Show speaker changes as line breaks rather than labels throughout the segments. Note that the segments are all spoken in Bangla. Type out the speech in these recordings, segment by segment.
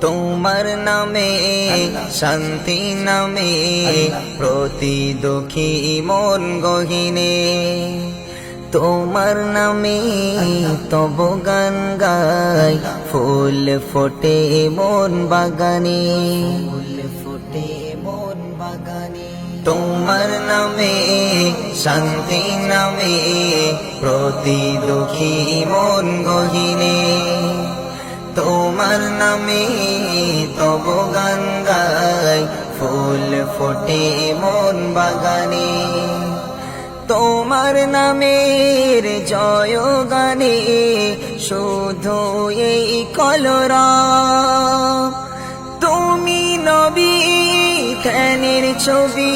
তোমার নামে শান্তি নামে প্রতি দুঃখী মন গহিনে তোমার নামে তব গান গাই ফুল ফোটে মন বাগানে তোমার নামে শান্তি নামে প্রতি দুঃখী মন গহিনে তোমার নামে তব গান গাই ফুল ফোটে মন বাগানে তোমার নামের জয় গানে শুধু এই কলরব তুমি নবী ধ্যানের ছবি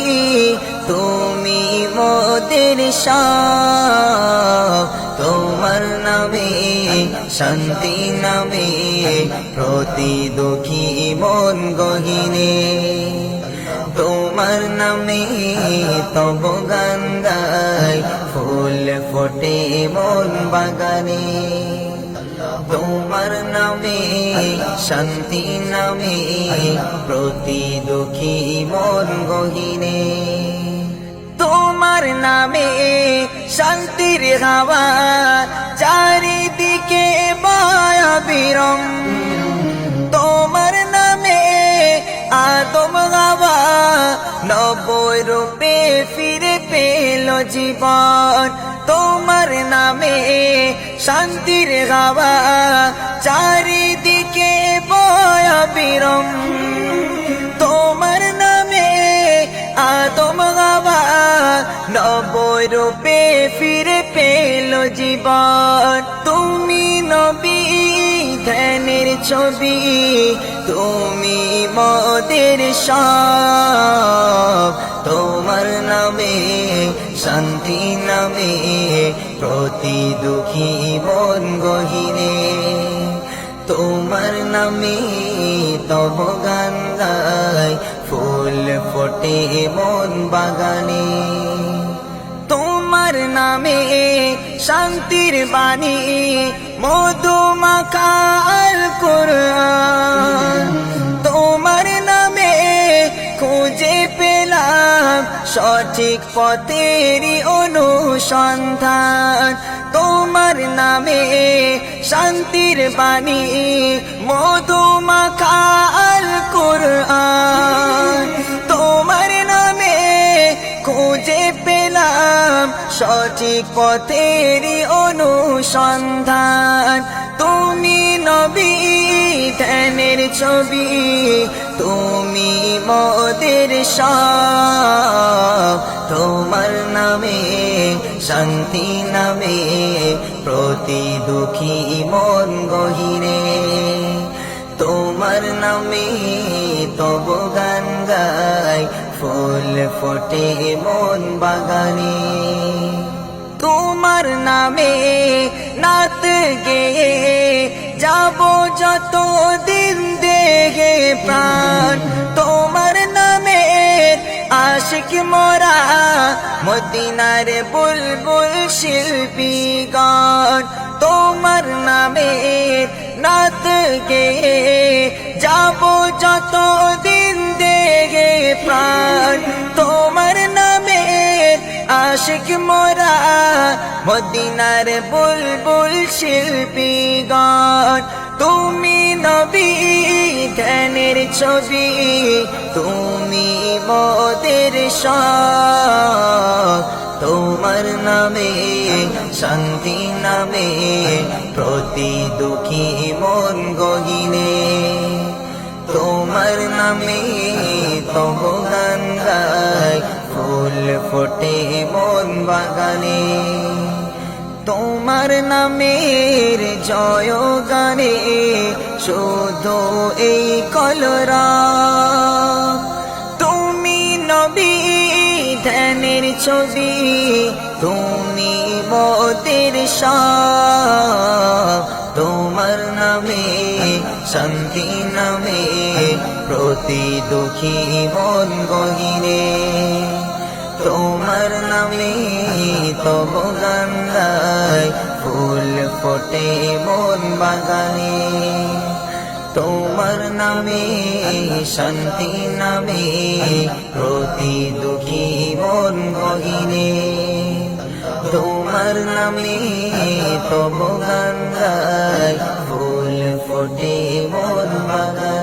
তুমি মোদের সব তোমার নামে শান্তি নামে প্রতি দুঃখী মন গহিনে তোমার নামে তব গান গাই ফুল ফোটে মন বাগানে তোমার নামে শান্তি নামে প্রতি দুঃখী মন গহিনে তোমার নামে শান্তির হাওয়া চারিদিকে বায়াবিরম তোমার নামে আদম হাওয়া নব্বই রূপে ফিরে পেল জীবন তোমার নামে শান্তির হাওয়া চারিদিকে বায়াবিরম তোমার নামে আদম হাওয়া নব্বই রূপে ফিরে পেল জীবন তুমি নবী ধ্যানের ছবি তুমি মোদের সব তোমার নামে শান্তি নামে প্রতি দুঃখী মন গহিনে তোমার নামে তব গান গাই ফুল ফোটে মন বাগানে তোমার নামে শান্তির বাণী মধু মাখার কোরআন তোমার নামে খুঁজে পেলাম সঠিক পথেরই অনুসন্ধান তোমার নামে শান্তির বাণী মধু মাখার কোরআন তোমার নামে খুঁজে পেলাম সঠিক পথেরই অনুসন্ধান তুমি নবী ধ্যানের ছবি তুমি মোদের সব তোমার নামে শান্তি নামে প্রতি দুঃখী মন গহিনে তোমার নামে তব গান গাই ফুল ফোটে মন বাগানে তোমার নামে নাত গেয়ে যাব যত দিন দেহে প্রাণ তোমার নামে আশিক মোরা মদিনার বুলবুল শিল্পীগণ তোমার নামে নাত গেয়ে যাব যত দিন দেহে প্রাণ তোমার নামে আশিক মোরা মদিনার বুলবুল শিল্পীগণ তুমি নবী ধ্যানের ছবি তুমি মোদের সব তোমার নামে শান্তি নামে প্রতি দুঃখী মন গহিনে তোমার নামে তব গান গাই ফুল ফোটে মন বাগানে তোমার নামের জয় গানে শুধু এই কলরব তুমি নবী ধ্যানের ছবি তুমি মোদের সব তোমার নামে শান্তি নামে প্রতি দুঃখী মন গহিনে তোমার নামে তব গান গাই ফুল ফোটে মন বাগানে তোমার নামে শান্তি নামে প্রতি দুঃখী মন গহিনে তোমার নামে তব গান গায় ফুল ফোটে মোর বাগান